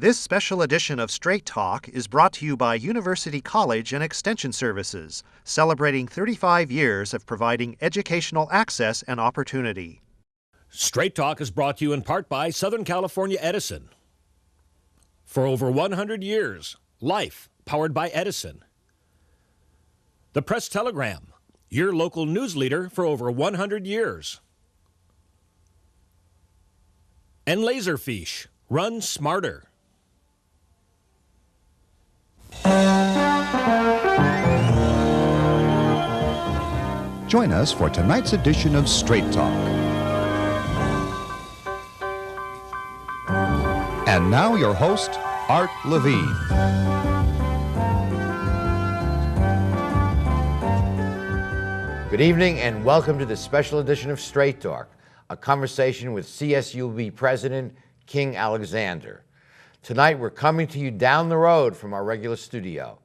This special edition of Straight Talk is brought to you by University College and Extension Services, celebrating 35 years of providing educational access and opportunity. Straight Talk is brought to you in part by Southern California Edison. For over 100 years, life powered by Edison. The Press Telegram, your local news leader for over 100 years. And Laserfish, run smarter. Join us for tonight's edition of Straight Talk. And now your host, Art Levine. Good evening and welcome to the special edition of Straight Talk, a conversation with CSULB President King Alexander. Tonight we're coming to you down the road from our regular studio.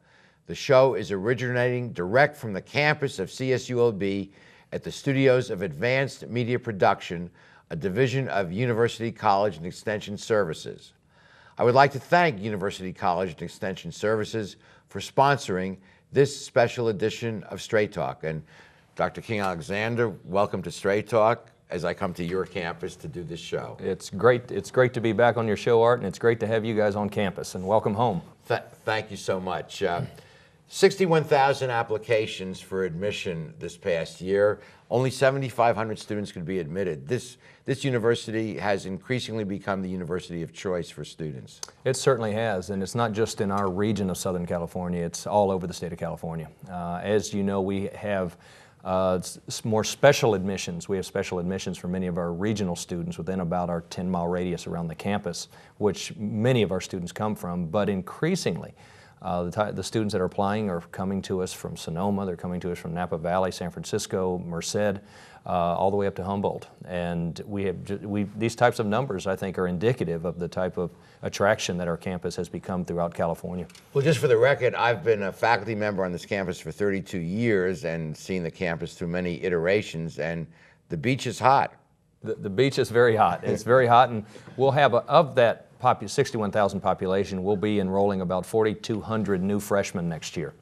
The show is originating direct from the campus of CSULB at the studios of Advanced Media Production, a division of University College and Extension Services. I would like to thank University College and Extension Services for sponsoring this special edition of Straight Talk. And Dr. King Alexander, welcome to Straight Talk as I come to your campus to do this show. It's great to be back on your show, Art, and it's great to have you guys on campus, and welcome home. Thank you so much. 61,000 applications for admission this past year. Only 7,500 students could be admitted. This university has increasingly become the university of choice for students. It certainly has, and it's not just in our region of Southern California, it's all over the state of California. As you know, we have more special admissions. We have special admissions for many of our regional students within about our 10-mile radius around the campus, which many of our students come from, but increasingly, the students that are applying are coming to us from Sonoma, they're coming to us from Napa Valley, San Francisco, Merced, all the way up to Humboldt. And these types of numbers, I think, are indicative of the type of attraction that our campus has become throughout California. Well, just for the record, I've been a faculty member on this campus for 32 years and seen the campus through many iterations, and the beach is hot. The beach is very hot. It's very hot, and we'll have, of that 61,000 population, we'll be enrolling about 4,200 new freshmen next year.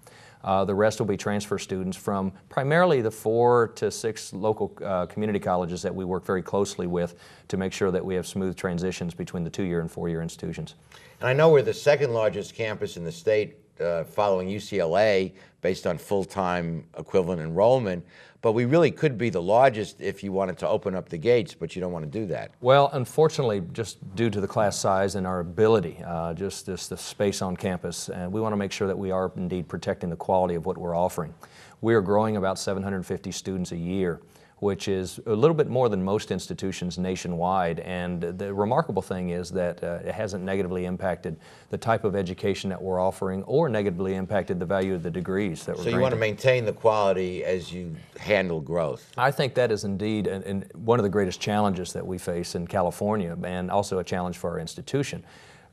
The rest will be transfer students from primarily the 4 to 6 local community colleges that we work very closely with to make sure that we have smooth transitions between the 2-year and 4-year institutions. And I know we're the second largest campus in the state following UCLA based on full-time equivalent enrollment, but we really could be the largest if you wanted to open up the gates, but you don't want to do that. Well, unfortunately, just due to the class size and our ability, just the space on campus, we want to make sure that we are indeed protecting the quality of what we're offering. We are growing about 750 students a year, which is a little bit more than most institutions nationwide. And the remarkable thing is that it hasn't negatively impacted the type of education that we're offering or negatively impacted the value of the degrees that we're granting. So you want to maintain the quality as you handle growth? I think that is indeed one of the greatest challenges that we face in California, and also a challenge for our institution.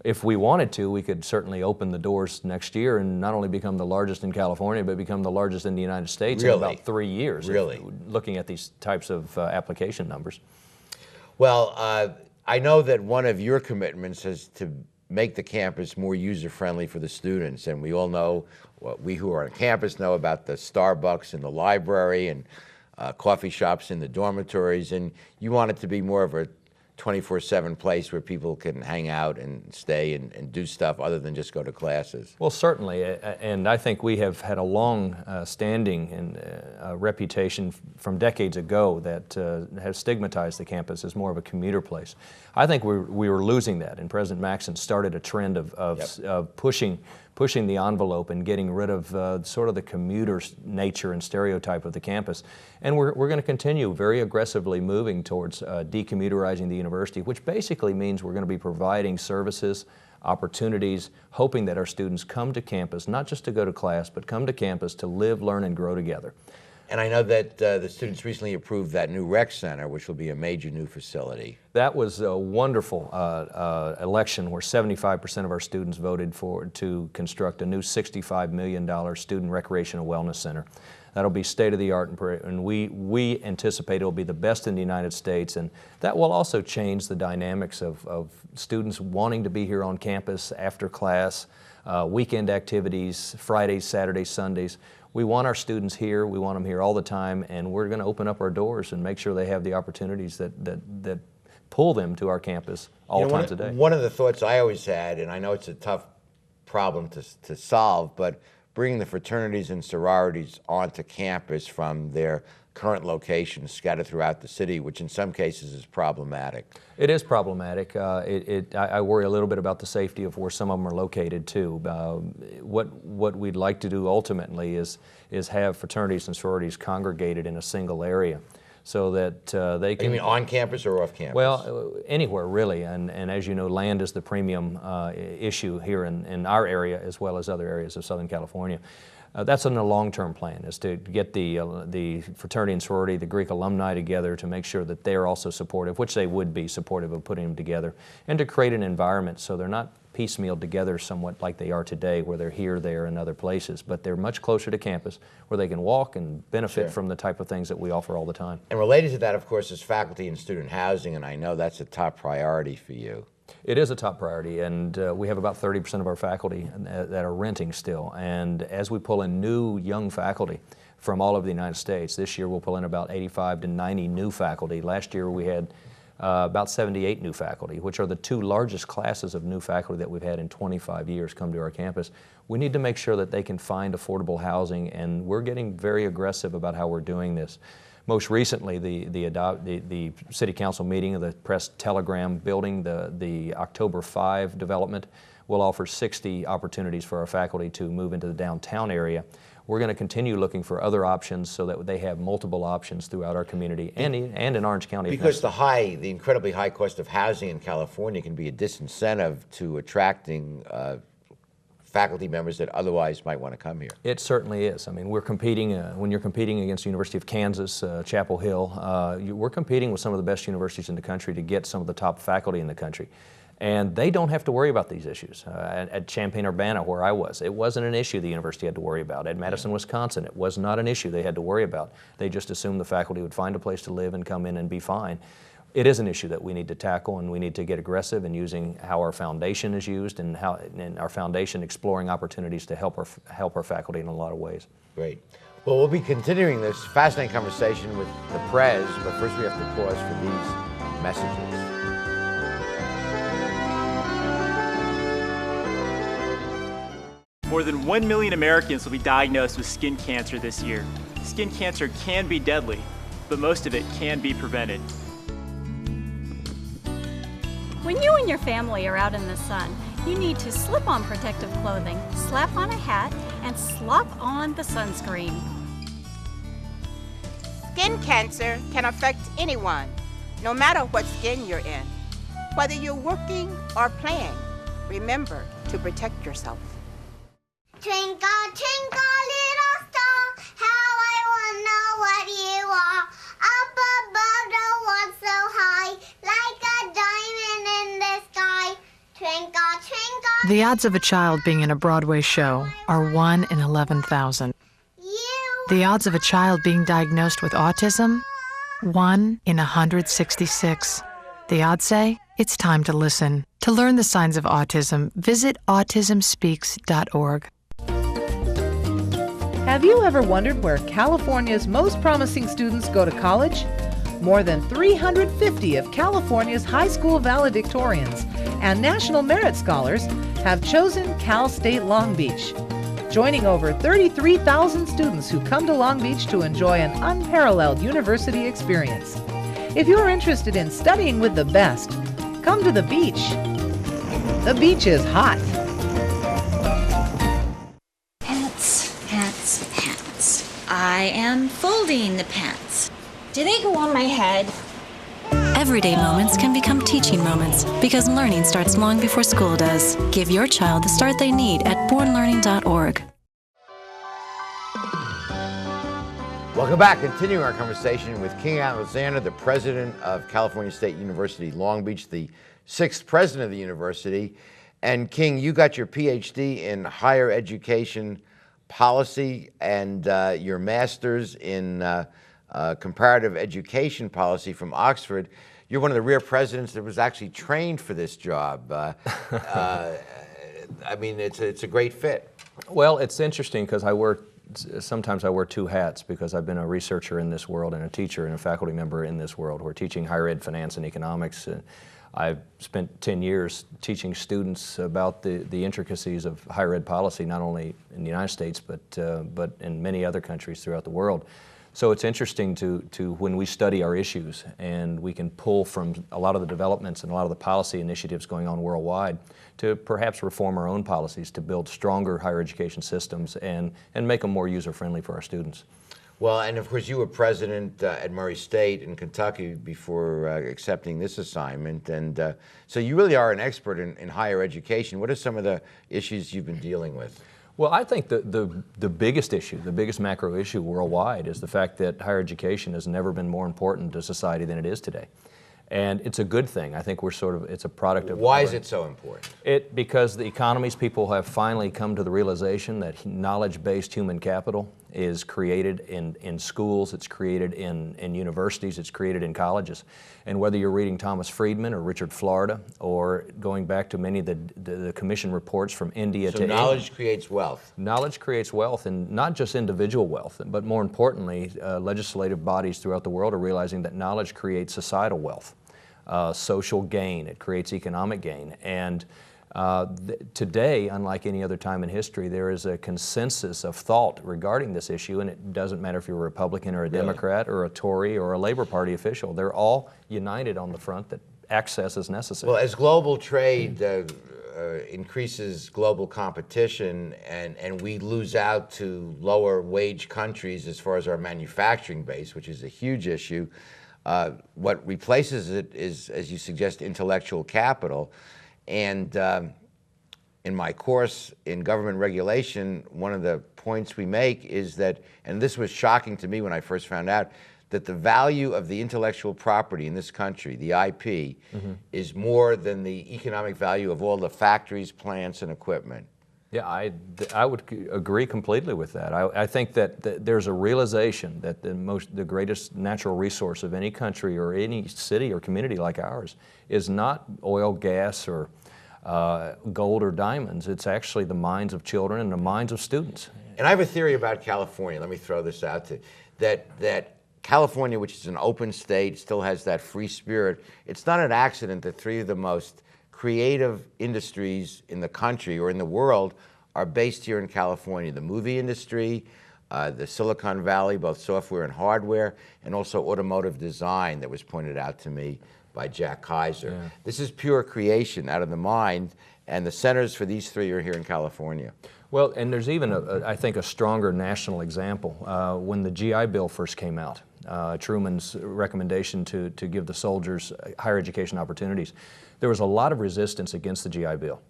If we wanted to, we could certainly open the doors next year and not only become the largest in California, but become the largest in the United States in about 3 years. Really? Looking at these types of application numbers. Well, I know that one of your commitments is to make the campus more user-friendly for the students, and we all know, we who are on campus know about the Starbucks in the library and coffee shops in the dormitories, and you want it to be more of a 24/7 place where people can hang out and stay and do stuff other than just go to classes. Well, certainly, and I think we have had a long standing reputation from decades ago that has stigmatized the campus as more of a commuter place. I think we were losing that, and President Maxson started a trend of pushing the envelope and getting rid of sort of the commuter nature and stereotype of the campus. And we're going to continue very aggressively moving towards decommuterizing the university, which basically means we're going to be providing services, opportunities, hoping that our students come to campus, not just to go to class, but come to campus to live, learn, and grow together. And I know that the students recently approved that new rec center, which will be a major new facility. That was a wonderful election where 75% of our students voted to construct a new $65 million student recreational wellness center. That'll be state-of-the-art, and we anticipate it'll be the best in the United States, and that will also change the dynamics of students wanting to be here on campus after class, weekend activities, Fridays, Saturdays, Sundays. We want our students here, we want them here all the time, and we're going to open up our doors and make sure they have the opportunities that pull them to our campus all times a day. One of the thoughts I always had, and I know it's a tough problem to solve, but bringing the fraternities and sororities onto campus from their current locations scattered throughout the city, which in some cases is problematic. It is problematic. I worry a little bit about the safety of where some of them are located too. What we'd like to do ultimately is have fraternities and sororities congregated in a single area, so that they can... You mean on campus or off campus? Well, anywhere really, and as you know, land is the premium issue here in our area as well as other areas of Southern California. That's in the long-term plan, is to get the fraternity and sorority, the Greek alumni together to make sure that they're also supportive, which they would be supportive of putting them together, and to create an environment so they're not piecemealed together somewhat like they are today, where they're here, there, and other places, but they're much closer to campus where they can walk and benefit from the type of things that we offer all the time. And related to that, of course, is faculty and student housing, and I know that's a top priority for you. It is a top priority, and we have about 30% of our faculty that are renting still. And as we pull in new young faculty from all over the United States, this year we'll pull in about 85 to 90 new faculty. Last year we had about 78 new faculty, which are the two largest classes of new faculty that we've had in 25 years come to our campus. We need to make sure that they can find affordable housing, and we're getting very aggressive about how we're doing this. Most recently, the City Council meeting of the Press Telegram building, the October 5 development, will offer 60 opportunities for our faculty to move into the downtown area. We're going to continue looking for other options so that they have multiple options throughout our community and in Orange County. Because the incredibly high cost of housing in California can be a disincentive to attracting faculty members that otherwise might want to come here. It certainly is. I mean, we're competing, when you're competing against the University of Kansas, Chapel Hill, we're competing with some of the best universities in the country to get some of the top faculty in the country. And they don't have to worry about these issues. At Champaign-Urbana, where I was, it wasn't an issue the university had to worry about. At Madison, Wisconsin, it was not an issue they had to worry about. They just assumed the faculty would find a place to live and come in and be fine. It is an issue that we need to tackle, and we need to get aggressive in using how our foundation is used and our foundation exploring opportunities to help our faculty in a lot of ways. Great. Well, we'll be continuing this fascinating conversation with the Prez, but first we have to pause for these messages. More than 1 million Americans will be diagnosed with skin cancer this year. Skin cancer can be deadly, but most of it can be prevented. When you and your family are out in the sun, you need to slip on protective clothing, slap on a hat, and slop on the sunscreen. Skin cancer can affect anyone, no matter what skin you're in. Whether you're working or playing, remember to protect yourself. Twinkle, twinkle, little star, how I wanna know what you are. Up above the world so high, like a diamond in the sky. Twinkle, twinkle. The odds of a child being in a Broadway show are 1 in 11,000. The odds of a child being diagnosed with autism, 1 in 166. The odds say it's time to listen. To learn the signs of autism, visit autismspeaks.org. Have you ever wondered where California's most promising students go to college? More than 350 of California's high school valedictorians and National Merit Scholars have chosen Cal State Long Beach, joining over 33,000 students who come to Long Beach to enjoy an unparalleled university experience. If you're interested in studying with the best, come to the beach. The beach is hot. Hats. I am folding the pants. Do they go on my head? Everyday moments can become teaching moments because learning starts long before school does. Give your child the start they need at bornlearning.org. Welcome back. Continuing our conversation with King Alexander, the president of California State University, Long Beach, the 6th president of the university. And King, you got your PhD in higher education policy and your master's in comparative education policy from Oxford. You're one of the rare presidents that was actually trained for this job. I mean, it's a great fit. Well, it's interesting because sometimes I wear two hats because I've been a researcher in this world and a teacher and a faculty member in this world. We're teaching higher ed finance and economics. I've spent 10 years teaching students about the intricacies of higher ed policy, not only in the United States, but in many other countries throughout the world. So it's interesting to when we study our issues and we can pull from a lot of the developments and a lot of the policy initiatives going on worldwide to perhaps reform our own policies to build stronger higher education systems and make them more user-friendly for our students. Well, and of course you were president at Murray State in Kentucky before accepting this assignment, and so you really are an expert in higher education. What are some of the issues you've been dealing with? Well, I think the biggest issue, the biggest macro issue worldwide is the fact that higher education has never been more important to society than it is today. And it's a good thing. I think it's a product of... Why is it so important? Because the economies, people have finally come to the realization that knowledge-based human capital is created in schools, it's created in universities, it's created in colleges. And whether you're reading Thomas Friedman or Richard Florida or going back to many of the commission reports from India to knowledge creates wealth. Knowledge creates wealth, and not just individual wealth, but more importantly, legislative bodies throughout the world are realizing that knowledge creates societal wealth. Social gain, it creates economic gain. And today, unlike any other time in history, there is a consensus of thought regarding this issue, and it doesn't matter if you're a Republican or a Democrat or a Tory or a Labor Party official. They're all united on the front that access is necessary. Well, as global trade increases global competition and we lose out to lower wage countries as far as our manufacturing base, which is a huge issue, what replaces it is, as you suggest, intellectual capital. And in my course in government regulation, one of the points we make is that, and this was shocking to me when I first found out, that the value of the intellectual property in this country, the IP, is more than the economic value of all the factories, plants, and equipment. Yeah, I would agree completely with that. I think that there's a realization that the greatest natural resource of any country or any city or community like ours is not oil, gas, or gold or diamonds. It's actually the minds of children and the minds of students. And I have a theory about California. Let me throw this out to you. That California, which is an open state, still has that free spirit. It's not an accident that three of the most creative industries in the country or in the world are based here in California. The movie industry, the Silicon Valley, both software and hardware, and also automotive design that was pointed out to me by Jack Kaiser. Yeah. This is pure creation out of the mind, and the centers for these three are here in California. Well, and there's even, I think, a stronger national example. When the GI Bill first came out, Truman's recommendation to give the soldiers higher education opportunities, there was a lot of resistance against the GI Bill.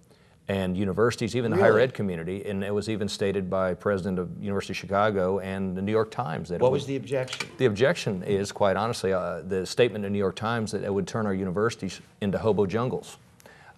And universities, even the higher ed community, and it was even stated by President of University of Chicago and the New York Times. That what was the objection? The objection is, quite honestly, the statement in the New York Times that it would turn our universities into hobo jungles.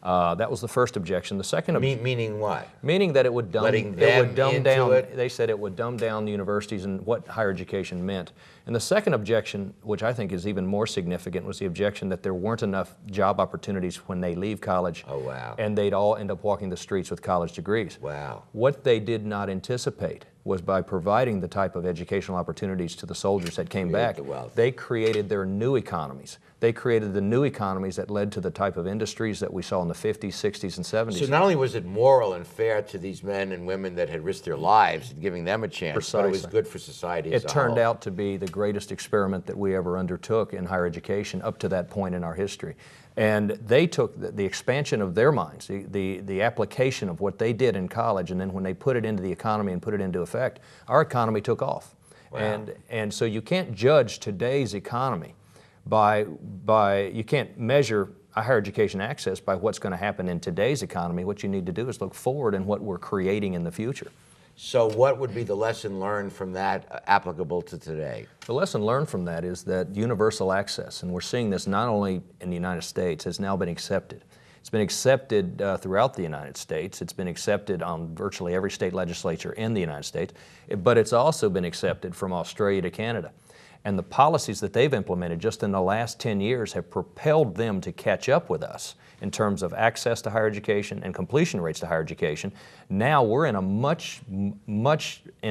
That was the first objection. The second meaning what? Meaning that it would dumb down. It? They said it would dumb down the universities and what higher education meant. And the second objection, which I think is even more significant, was the objection that there weren't enough job opportunities when they leave college. Oh, wow. And they'd all end up walking the streets with college degrees. Wow. What they did not anticipate was by providing the type of educational opportunities to the soldiers that came back, they created their new economies. They created the new economies that led to the type of industries that we saw in the 50s, 60s, and 70s. So not only was it moral and fair to these men and women that had risked their lives, giving them a chance, Precisely. But it was good for society as a whole. It turned out to be the greatest experiment that we ever undertook in higher education up to that point in our history. And they took the expansion of their minds, the application of what they did in college, and then when they put it into the economy and put it into effect, our economy took off. Wow. And so you can't judge today's economy you can't measure higher education access by what's going to happen in today's economy. What you need to do is look forward in what we're creating in the future. So what would be the lesson learned from that applicable to today? The lesson learned from that is that universal access, and we're seeing this not only in the United States, has now been accepted. It's been accepted throughout the United States. It's been accepted on virtually every state legislature in the United States, but it's also been accepted from Australia to Canada. And the policies that they've implemented just in the last 10 years have propelled them to catch up with us in terms of access to higher education and completion rates to higher education. Now we're in a much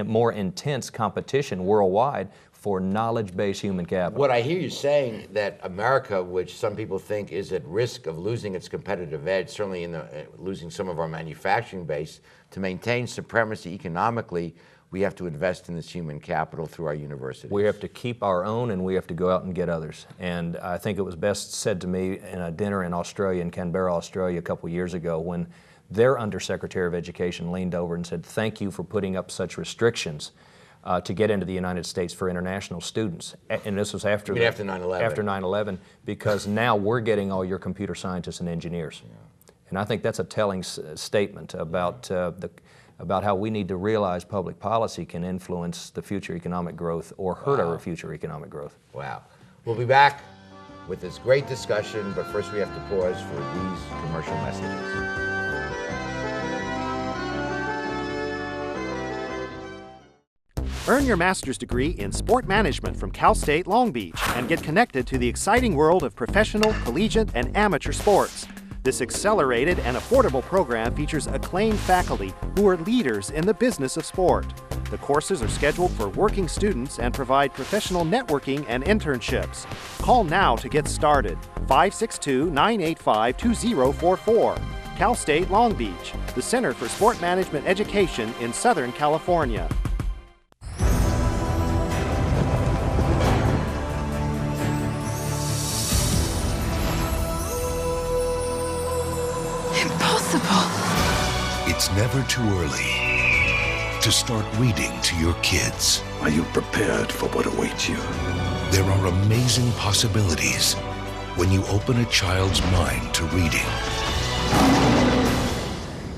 more intense competition worldwide for knowledge-based human capital. What I hear you saying, that America, which some people think is at risk of losing its competitive edge, certainly in losing some of our manufacturing base, to maintain supremacy economically, we have to invest in this human capital through our universities. We have to keep our own, and we have to go out and get others. And I think it was best said to me in a dinner in Australia, in Canberra, Australia, a couple years ago, when their Undersecretary of Education leaned over and said, "Thank you for putting up such restrictions to get into the United States for international students." And this was after 9/11. After 9/11, because now we're getting all your computer scientists and engineers. Yeah. And I think that's a telling statement about about how we need to realize public policy can influence the future economic growth or hurt our future economic growth. Wow. We'll be back with this great discussion, but first we have to pause for these commercial messages. Earn your master's degree in sport management from Cal State Long Beach and get connected to the exciting world of professional, collegiate, and amateur sports. This accelerated and affordable program features acclaimed faculty who are leaders in the business of sport. The courses are scheduled for working students and provide professional networking and internships. Call now to get started. 562-985-2044. Cal State Long Beach, the Center for Sport Management Education in Southern California. It's never too early to start reading to your kids. Are you prepared for what awaits you? There are amazing possibilities when you open a child's mind to reading.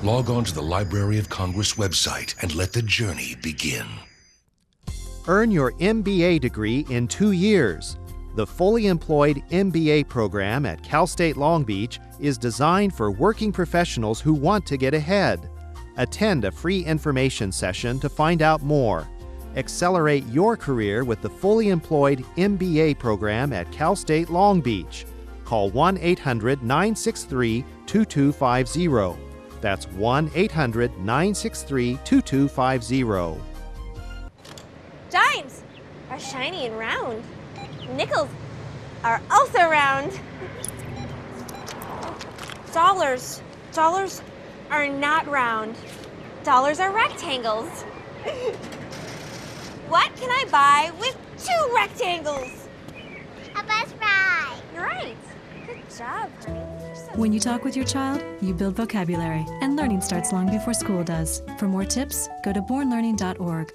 Log on to the Library of Congress website and let the journey begin. Earn your MBA degree in 2 years. The fully employed MBA program at Cal State Long Beach is designed for working professionals who want to get ahead. Attend a free information session to find out more. Accelerate your career with the fully employed MBA program at Cal State Long Beach. Call 1-800-963-2250. That's 1-800-963-2250. Dimes are shiny and round. Nickels are also round. Dollars are not round. Dollars are rectangles. What can I buy with 2 rectangles? A bus ride. You're right. Good job, honey. When you talk with your child, you build vocabulary, and learning starts long before school does. For more tips, go to bornlearning.org.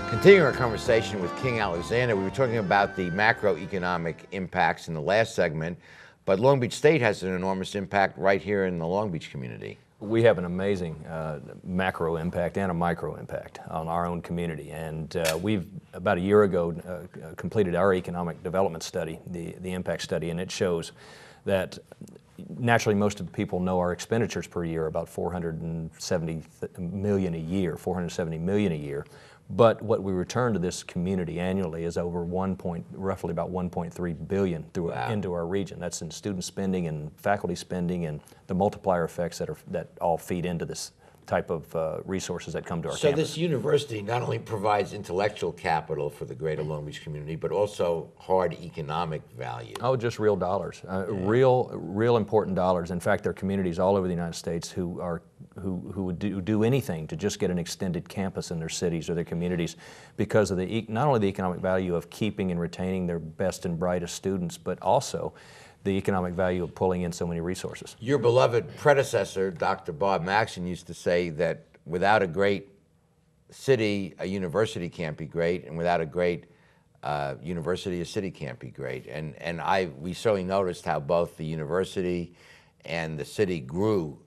Continuing our conversation with King Alexander, we were talking about the macroeconomic impacts in the last segment, but Long Beach State has an enormous impact right here in the Long Beach community. We have an amazing macro impact and a micro impact on our own community. And we've, about a year ago, completed our economic development study, the impact study, and it shows that naturally most of the people know our expenditures per year, about $470 million a year, $470 million a year. But what we return to this community annually is over roughly about 1.3 billion into our region. That's in student spending and faculty spending and the multiplier effects that all feed into this type of resources that come to our campus. So this university not only provides intellectual capital for the greater Long Beach community, but also hard economic value. Oh, just real dollars, real important dollars. In fact, there are communities all over the United States who would do anything to just get an extended campus in their cities or their communities because of not only the economic value of keeping and retaining their best and brightest students, but also the economic value of pulling in so many resources. Your beloved predecessor, Dr. Bob Maxson, used to say that without a great city, a university can't be great, and without a great university, a city can't be great. And we certainly noticed how both the university and the city grew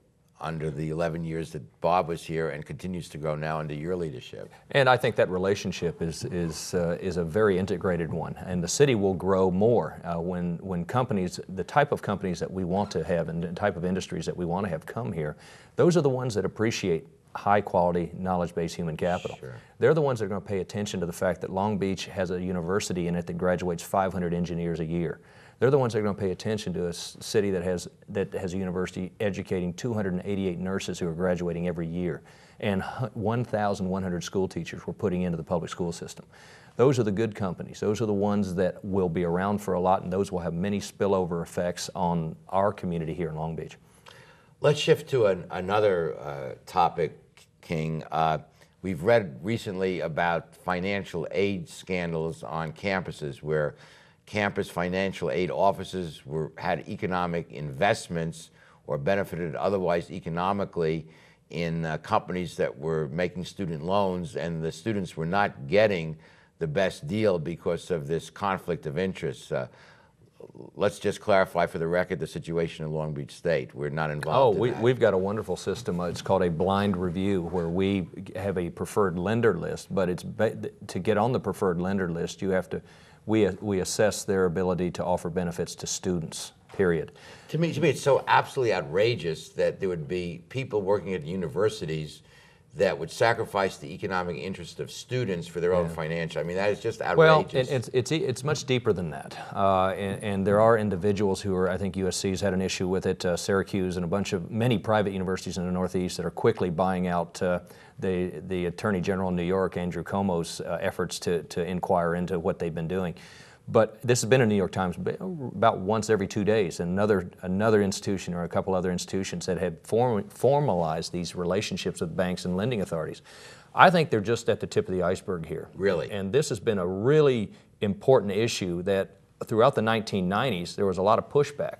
under the 11 years that Bob was here, and continues to grow now under your leadership. And I think that relationship is a very integrated one, and the city will grow more when companies, the type of companies that we want to have and the type of industries that we want to have come here, those are the ones that appreciate high-quality, knowledge-based human capital. Sure. They're the ones that are going to pay attention to the fact that Long Beach has a university in it that graduates 500 engineers a year. They're the ones that are going to pay attention to a city that has a university educating 288 nurses who are graduating every year, and 1,100 school teachers we're putting into the public school system. Those are the good companies. Those are the ones that will be around for a lot, and those will have many spillover effects on our community here in Long Beach. Let's shift to another topic, King. We've read recently about financial aid scandals on campuses where campus financial aid offices had economic investments or benefited otherwise economically in companies that were making student loans, and the students were not getting the best deal because of this conflict of interest. Let's just clarify for the record the situation in Long Beach State. We're not involved in that. We've got a wonderful system. It's called a blind review, where we have a preferred lender list, but to get on the preferred lender list, you have to, we assess their ability to offer benefits to students, period. To me, it's so absolutely outrageous that there would be people working at universities that would sacrifice the economic interest of students for their own financial. I mean, that is just outrageous. Well, it's much deeper than that. And there are individuals who are, I think USC's had an issue with it, Syracuse and many private universities in the Northeast that are quickly buying out the Attorney General in New York, Andrew Cuomo's efforts to inquire into what they've been doing. But this has been in New York Times about once every 2 days. And another institution or a couple other institutions that have formalized these relationships with banks and lending authorities. I think they're just at the tip of the iceberg here. Really? And this has been a really important issue that throughout the 1990s, there was a lot of pushback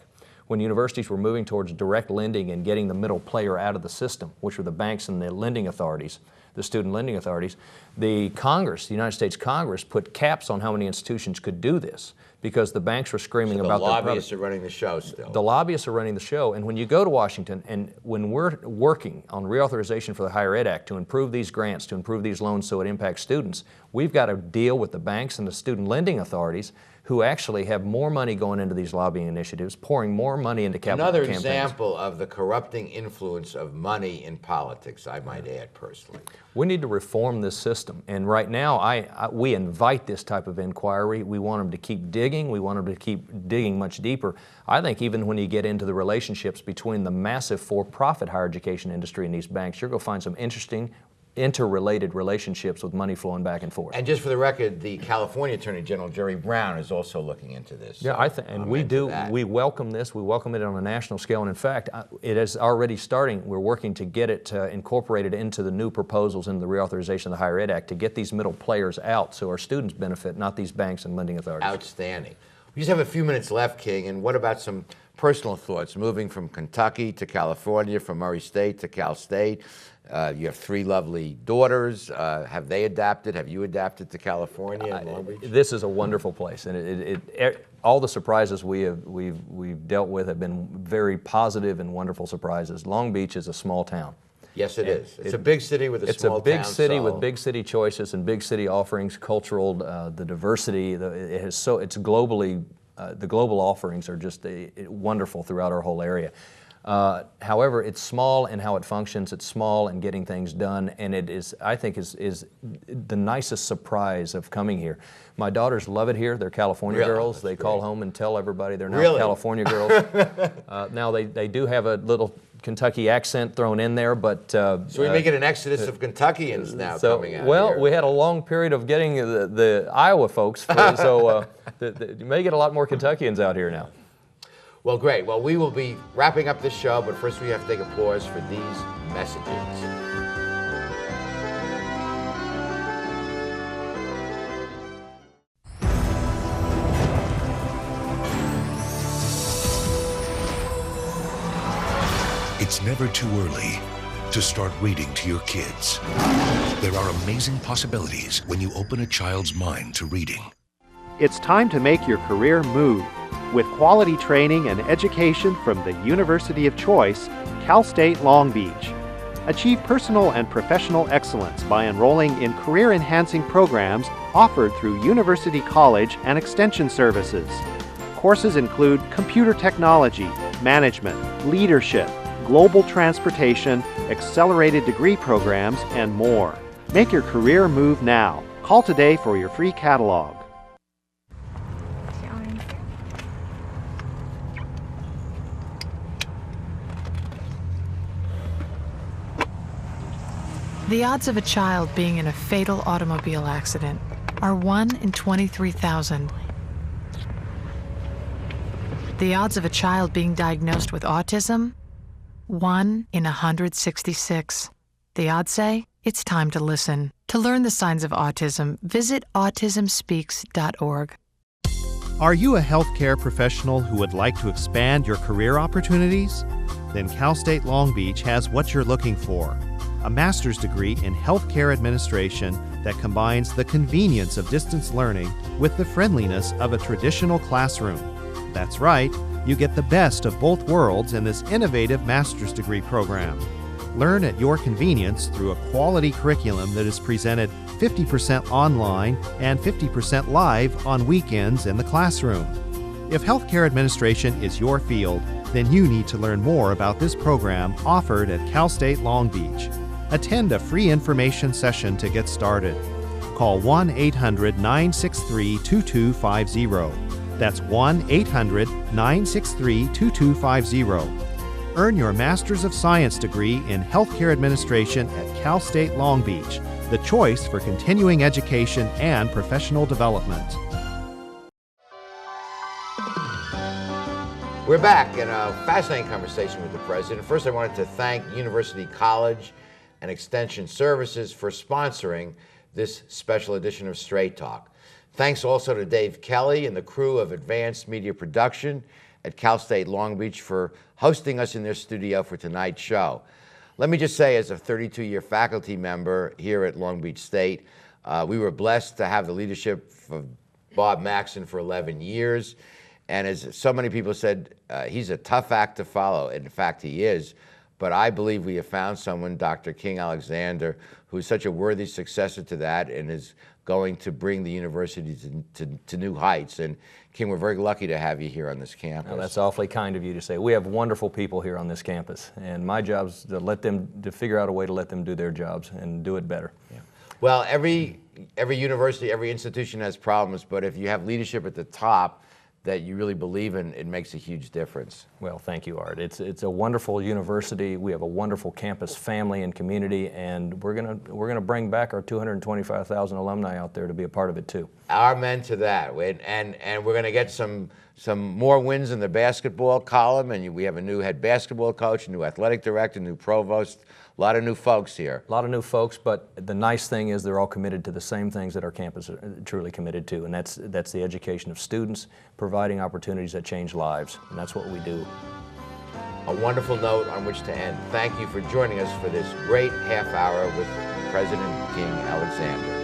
when universities were moving towards direct lending and getting the middle player out of the system, which were the banks and the lending authorities, the student lending authorities. The Congress, the United States Congress, put caps on how many institutions could do this because the banks were screaming about the lobbyists are running the show still. The lobbyists are running the show, and when you go to Washington, and when we're working on reauthorization for the Higher Ed Act to improve these grants, to improve these loans so it impacts students, we've got to deal with the banks and the student lending authorities who actually have more money going into these lobbying initiatives, pouring more money into capital Another campaigns. example of the corrupting influence of money in politics, I might add personally. We need to reform this system, and right now we invite this type of inquiry. We want them to keep digging. We want them to keep digging much deeper. I think even when you get into the relationships between the massive for-profit higher education industry and these banks, you're going to find some interesting interrelated relationships with money flowing back and forth. And just for the record, the California Attorney General, Jerry Brown, is also looking into this. Yeah, and we do. We welcome this. We welcome it on a national scale. And in fact, it is already starting. We're working to get it incorporated into the new proposals in the reauthorization of the Higher Ed Act to get these middle players out so our students benefit, not these banks and lending authorities. Outstanding. We just have a few minutes left, King, and what about some personal thoughts, moving from Kentucky to California, from Murray State to Cal State? You have 3 lovely daughters. Have they adapted? Have you adapted to California and Long Beach? This is a wonderful place, and all the surprises we've dealt with have been very positive and wonderful surprises. Long Beach is a small town. Yes, it is. It's a big city with a small town. It's a big city with big city choices and big city offerings, cultural, the diversity. It's globally, the global offerings are just wonderful throughout our whole area. However, it's small in how it functions. It's small in getting things done, and it is, I think, is the nicest surprise of coming here. My daughters love it here. They're California girls. They call home and tell everybody they're now California girls. Now they do have a little Kentucky accent thrown in there, but so we may get an exodus of Kentuckians now coming out. Well, here. we had a long period of getting the Iowa folks, so you may get a lot more Kentuckians out here now. Well, great. Well, we will be wrapping up this show, but first we have to take a pause for these messages. It's never too early to start reading to your kids. There are amazing possibilities when you open a child's mind to reading. It's time to make your career move. with quality training and education from the University of Choice, Cal State Long Beach. Achieve personal and professional excellence by enrolling in career-enhancing programs offered through University College and Extension Services. Courses include computer technology, management, leadership, global transportation, accelerated degree programs, and more. Make your career move now. Call today for your free catalog. The odds of a child being in a fatal automobile accident are 1 in 23,000. The odds of a child being diagnosed with autism? 1 in 166. The odds say it's time to listen. To learn the signs of autism, visit autismspeaks.org. Are you a healthcare professional who would like to expand your career opportunities? Then Cal State Long Beach has what you're looking for. A master's degree in healthcare administration that combines the convenience of distance learning with the friendliness of a traditional classroom. That's right, you get the best of both worlds in this innovative master's degree program. Learn at your convenience through a quality curriculum that is presented 50% online and 50% live on weekends in the classroom. If healthcare administration is your field, then you need to learn more about this program offered at Cal State Long Beach. Attend a free information session to get started. Call 1-800-963-2250. That's 1-800-963-2250. Earn your Master's of Science degree in Healthcare Administration at Cal State Long Beach, the choice for continuing education and professional development. We're back in a fascinating conversation with the President. First, I wanted to thank University College and Extension Services for sponsoring this special edition of Straight Talk. Thanks also to Dave Kelly and the crew of Advanced Media Production at Cal State Long Beach for hosting us in their studio for tonight's show. Let me just say, as a 32-year faculty member here at Long Beach State, we were blessed to have the leadership of Bob Maxson for 11 years. And as so many people said, he's a tough act to follow. In fact, he is. But I believe we have found someone, Dr. King Alexander, who is such a worthy successor to that and is going to bring the university to new heights. And King, we're very lucky to have you here on this campus. Well, that's awfully kind of you to say. We have wonderful people here on this campus, and my job is to figure out a way to let them do their jobs and do it better. Yeah. Well, every university, every institution has problems, but if you have leadership at the top that you really believe in, it makes a huge difference. Well, thank you, Art. It's a wonderful university. We have a wonderful campus family and community, and we're gonna bring back our 225,000 alumni out there to be a part of it too. Amen to that. And we're gonna get some more wins in the basketball column, and we have a new head basketball coach, a new athletic director, new provost. A lot of new folks here. A lot of new folks, but the nice thing is they're all committed to the same things that our campus are truly committed to, and that's the education of students, providing opportunities that change lives, and that's what we do. A wonderful note on which to end. Thank you for joining us for this great half hour with President King Alexander.